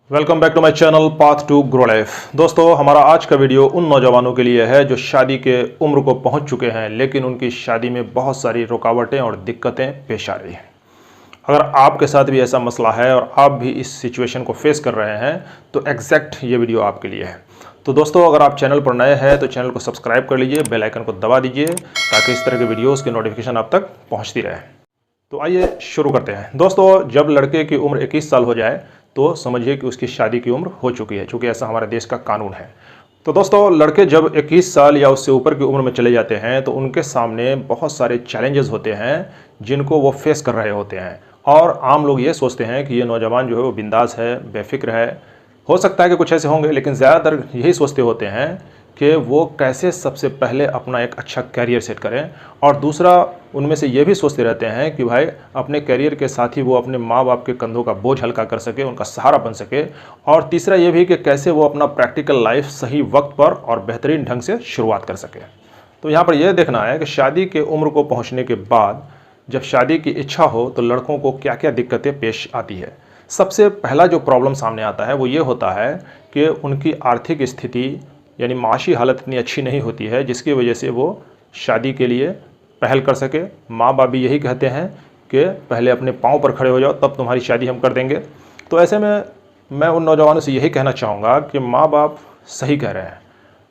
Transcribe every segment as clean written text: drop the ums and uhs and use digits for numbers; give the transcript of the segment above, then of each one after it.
Welcome back to my channel path to grow life. दोस्तों, हमारा आज का वीडियो उन नौजवानों के लिए है जो शादी के उम्र को पहुंच चुके हैं, लेकिन उनकी शादी में बहुत सारी रुकावटें और दिक्कतें पेश आ रही हैं। अगर आपके साथ भी ऐसा मसला है और आप भी इस सिचुएशन को फेस कर रहे हैं तो एग्जैक्ट ये वीडियो आपके लिए है। तो दोस्तों, अगर आप चैनल पर नए हैं तो चैनल को सब्सक्राइब कर लीजिए, बेल आइकन को दबा दीजिए ताकि इस तरह के वीडियोज़ की नोटिफिकेशन आप तक पहुँचती रहे। तो आइए शुरू करते हैं। दोस्तों, जब लड़के की उम्र 21 साल हो जाए तो समझिए कि उसकी शादी की उम्र हो चुकी है, चूँकि ऐसा हमारे देश का कानून है। तो दोस्तों, लड़के जब 21 साल या उससे ऊपर की उम्र में चले जाते हैं तो उनके सामने बहुत सारे चैलेंजेस होते हैं जिनको वो फेस कर रहे होते हैं। और आम लोग ये सोचते हैं कि ये नौजवान जो है वो बिंदास है, बेफिक्र है। हो सकता है कि कुछ ऐसे होंगे, लेकिन ज़्यादातर यही सोचते होते हैं कि वो कैसे सबसे पहले अपना एक अच्छा कैरियर सेट करें, और दूसरा उनमें से ये भी सोचते रहते हैं कि भाई अपने कैरियर के साथ ही वो अपने माँ बाप के कंधों का बोझ हल्का कर सके, उनका सहारा बन सके। और तीसरा ये भी कि कैसे वो अपना प्रैक्टिकल लाइफ सही वक्त पर और बेहतरीन ढंग से शुरुआत कर सके। तो यहाँ पर यह देखना है कि शादी के उम्र को पहुँचने के बाद जब शादी की इच्छा हो तो लड़कों को क्या क्या दिक्कतें पेश आती है। सबसे पहला जो प्रॉब्लम सामने आता है वो ये होता है कि उनकी आर्थिक स्थिति यानी माशी हालत इतनी अच्छी नहीं होती है जिसकी वजह से वो शादी के लिए पहल कर सके। माँ बाप भी यही कहते हैं कि पहले अपने पाँव पर खड़े हो जाओ, तब तुम्हारी शादी हम कर देंगे। तो ऐसे में मैं उन नौजवानों से यही कहना चाहूँगा कि माँ बाप सही कह रहे हैं,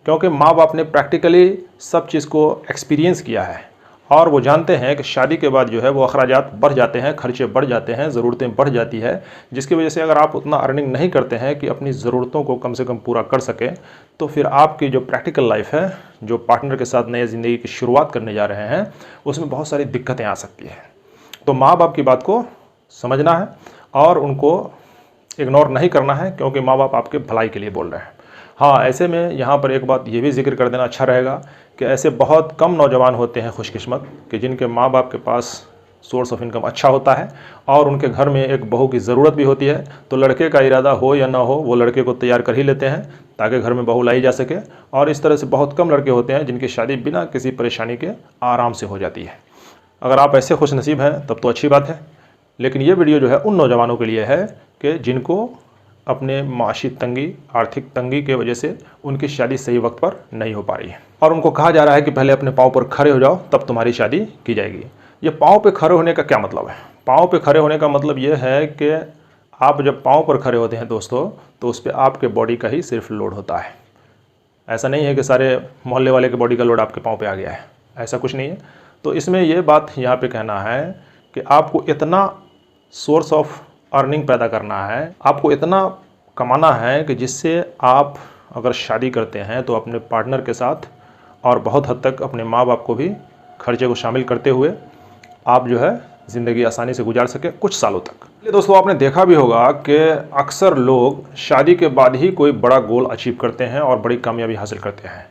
क्योंकि माँ बाप ने प्रैक्टिकली सब चीज़ को एक्सपीरियंस किया है और वो जानते हैं कि शादी के बाद जो है वो अखराजात बढ़ जाते हैं, खर्चे बढ़ जाते हैं, ज़रूरतें बढ़ जाती है, जिसकी वजह से अगर आप उतना अर्निंग नहीं करते हैं कि अपनी ज़रूरतों को कम से कम पूरा कर सकें तो फिर आपकी जो प्रैक्टिकल लाइफ है, जो पार्टनर के साथ नई ज़िंदगी की शुरुआत करने जा रहे हैं, उसमें बहुत सारी दिक्कतें आ सकती हैं। तो माँ बाप की बात को समझना है और उनको इग्नोर नहीं करना है, क्योंकि माँ बाप आपके भलाई के लिए बोल रहे हैं। हाँ, ऐसे में यहाँ पर एक बात ये भी जिक्र कर देना अच्छा रहेगा कि ऐसे बहुत कम नौजवान होते हैं खुशकिस्मत कि जिनके माँ बाप के पास सोर्स ऑफ इनकम अच्छा होता है और उनके घर में एक बहू की ज़रूरत भी होती है। तो लड़के का इरादा हो या ना हो, वो लड़के को तैयार कर ही लेते हैं ताकि घर में बहू लाई जा सके। और इस तरह से बहुत कम लड़के होते हैं जिनकी शादी बिना किसी परेशानी के आराम से हो जाती है। अगर आप ऐसे खुश नसीब हैं तब तो अच्छी बात है, लेकिन ये वीडियो जो है उन नौजवानों के लिए है कि जिनको अपने माशी तंगी, आर्थिक तंगी के वजह से उनकी शादी सही वक्त पर नहीं हो पा रही है और उनको कहा जा रहा है कि पहले अपने पाँव पर खड़े हो जाओ, तब तुम्हारी शादी की जाएगी। ये पाँव पे खड़े होने का क्या मतलब है? पाँव पे खड़े होने का मतलब ये है कि आप जब पाँव पर खड़े होते हैं दोस्तों, तो उस पर आपके बॉडी का ही सिर्फ लोड होता है। ऐसा नहीं है कि सारे मोहल्ले वाले के बॉडी का लोड आपके पाँव पे आ गया है, ऐसा कुछ नहीं है। तो इसमें ये बात यहाँ पे कहना है कि आपको इतना सोर्स ऑफ अर्निंग पैदा करना है, आपको इतना कमाना है कि जिससे आप अगर शादी करते हैं तो अपने पार्टनर के साथ और बहुत हद तक अपने माँ बाप को भी खर्चे को शामिल करते हुए आप जो है ज़िंदगी आसानी से गुजार सके कुछ सालों तक। ये दोस्तों, आपने देखा भी होगा कि अक्सर लोग शादी के बाद ही कोई बड़ा गोल अचीव करते हैं और बड़ी कामयाबी हासिल करते हैं।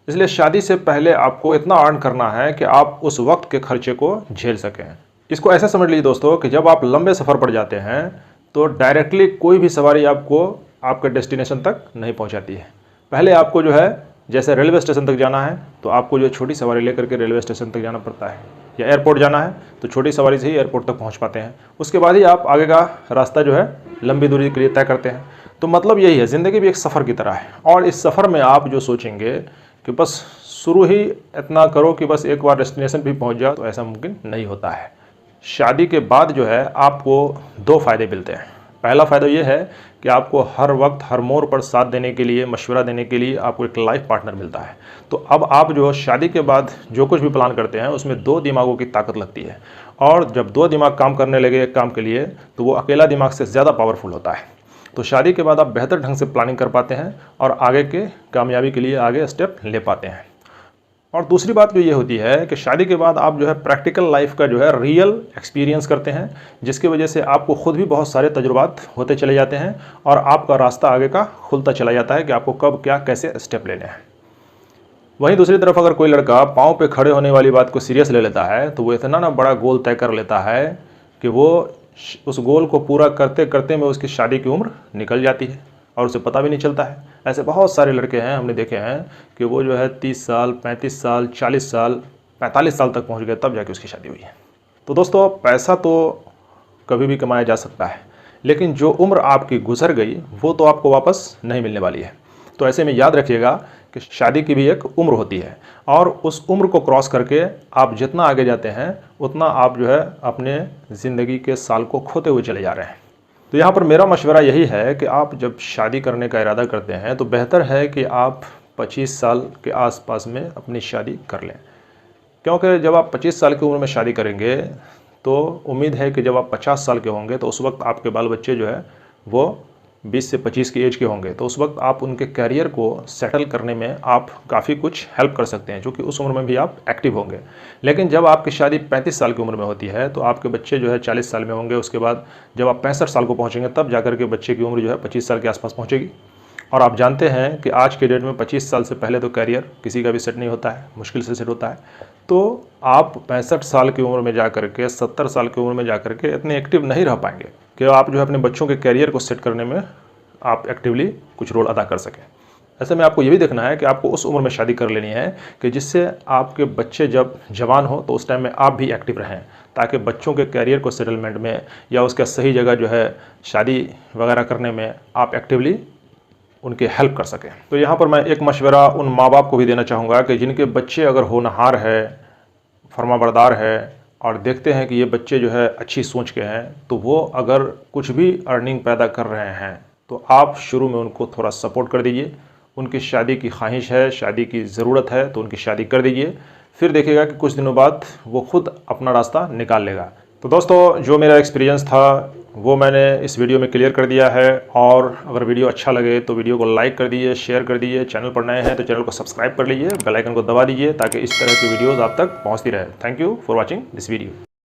इसलिए शादी से पहले आपको इतना अर्न करना है कि आप उस वक्त के खर्चे को झेल सकें। इसको ऐसा समझ लीजिए दोस्तों कि जब आप लंबे सफ़र पर जाते हैं तो डायरेक्टली कोई भी सवारी आपको आपके डेस्टिनेशन तक नहीं पहुंचाती है। पहले आपको जो है, जैसे रेलवे स्टेशन तक जाना है तो आपको जो छोटी सवारी लेकर के रेलवे स्टेशन तक जाना पड़ता है, या एयरपोर्ट जाना है तो छोटी सवारी से ही एयरपोर्ट तक पहुंच पाते हैं। उसके बाद ही आप आगे का रास्ता जो है लंबी दूरी के लिए तय करते हैं। तो मतलब यही है, ज़िंदगी भी एक सफ़र की तरह है और इस सफ़र में आप जो सोचेंगे कि बस शुरू ही इतना करो कि बस एक बार डेस्टिनेशन भी पहुँच जाओ, तो ऐसा मुमकिन नहीं होता है। शादी के बाद जो है आपको दो फ़ायदे मिलते हैं। पहला फ़ायदा ये है कि आपको हर वक्त हर मोड़ पर साथ देने के लिए, मशवरा देने के लिए आपको एक लाइफ पार्टनर मिलता है। तो अब आप जो शादी के बाद जो कुछ भी प्लान करते हैं उसमें दो दिमागों की ताकत लगती है, और जब दो दिमाग काम करने लगे एक काम के लिए तो वो अकेला दिमाग से ज़्यादा पावरफुल होता है। तो शादी के बाद आप बेहतर ढंग से प्लानिंग कर पाते हैं और आगे के कामयाबी के लिए आगे स्टेप ले पाते हैं। और दूसरी बात जो ये होती है कि शादी के बाद आप जो है प्रैक्टिकल लाइफ का जो है रियल एक्सपीरियंस करते हैं, जिसकी वजह से आपको खुद भी बहुत सारे तजुर्बात होते चले जाते हैं और आपका रास्ता आगे का खुलता चला जाता है कि आपको कब क्या कैसे स्टेप लेने हैं। वहीं दूसरी तरफ अगर कोई लड़का पाँव पे खड़े होने वाली बात को सीरियस ले लेता है तो वो इतना ना बड़ा गोल तय कर लेता है कि वो उस गोल को पूरा करते करते में उसकी शादी की उम्र निकल जाती है और उसे पता भी नहीं चलता है। ऐसे बहुत सारे लड़के हैं, हमने देखे हैं कि वो जो है 30 साल, 35 साल, 40 साल, 45 साल तक पहुंच गए, तब जाके उसकी शादी हुई है। तो दोस्तों, पैसा तो कभी भी कमाया जा सकता है, लेकिन जो उम्र आपकी गुजर गई वो तो आपको वापस नहीं मिलने वाली है। तो ऐसे में याद रखिएगा कि शादी की भी एक उम्र होती है और उस उम्र को क्रॉस करके आप जितना आगे जाते हैं उतना आप जो है अपने ज़िंदगी के साल को खोते हुए चले जा रहे हैं। तो यहाँ पर मेरा मशवरा यही है कि आप जब शादी करने का इरादा करते हैं तो बेहतर है कि आप 25 साल के आसपास में अपनी शादी कर लें, क्योंकि जब आप 25 साल की उम्र में शादी करेंगे तो उम्मीद है कि जब आप 50 साल के होंगे तो उस वक्त आपके बाल बच्चे जो है वो 20 से 25 की एज के होंगे। तो उस वक्त आप उनके कैरियर को सेटल करने में आप काफ़ी कुछ हेल्प कर सकते हैं, क्योंकि उस उम्र में भी आप एक्टिव होंगे। लेकिन जब आपकी शादी 35 साल की उम्र में होती है तो आपके बच्चे जो है 40 साल में होंगे। उसके बाद जब आप 65 साल को पहुँचेंगे तब जाकर के बच्चे की उम्र जो है 25 साल के आसपास पहुँचेगी। और आप जानते हैं कि आज के डेट में 25 साल से पहले तो कैरियर किसी का भी सेट नहीं होता है, मुश्किल से सेट होता है। तो आप 65 साल की उम्र में जा कर के 70 साल की उम्र में जा कर के इतने एक्टिव नहीं रह पाएंगे कि आप जो है अपने बच्चों के कैरियर को सेट करने में आप एक्टिवली कुछ रोल अदा कर सकें। ऐसे में आपको ये भी देखना है कि आपको उस उम्र में शादी कर लेनी है कि जिससे आपके बच्चे जब जवान हो तो उस टाइम में आप भी एक्टिव रहें, ताकि बच्चों के कैरियर को सेटलमेंट में या उसका सही जगह जो है शादी वगैरह करने में आप एक्टिवली उनकी हेल्प कर सकें। तो यहाँ पर मैं एक मशवरा उन माँ बाप को भी देना चाहूँगा कि जिनके बच्चे अगर होनहार है, फर्माबरदार है और देखते हैं कि ये बच्चे जो है अच्छी सोच के हैं, तो वो अगर कुछ भी अर्निंग पैदा कर रहे हैं तो आप शुरू में उनको थोड़ा सपोर्ट कर दीजिए। उनकी शादी की ख्वाहिश है, शादी की ज़रूरत है तो उनकी शादी कर दीजिए। फिर देखिएगा कि कुछ दिनों बाद वो खुद अपना रास्ता निकाल लेगा। तो दोस्तों, जो मेरा एक्सपीरियंस था वो मैंने इस वीडियो में क्लियर कर दिया है। और अगर वीडियो अच्छा लगे तो वीडियो को लाइक कर दीजिए, शेयर कर दीजिए। चैनल पर नए हैं तो चैनल को सब्सक्राइब कर लीजिए, बेल आइकन को दबा दीजिए ताकि इस तरह की वीडियोज़ आप तक पहुँचती रहे। Thank you for watching this video.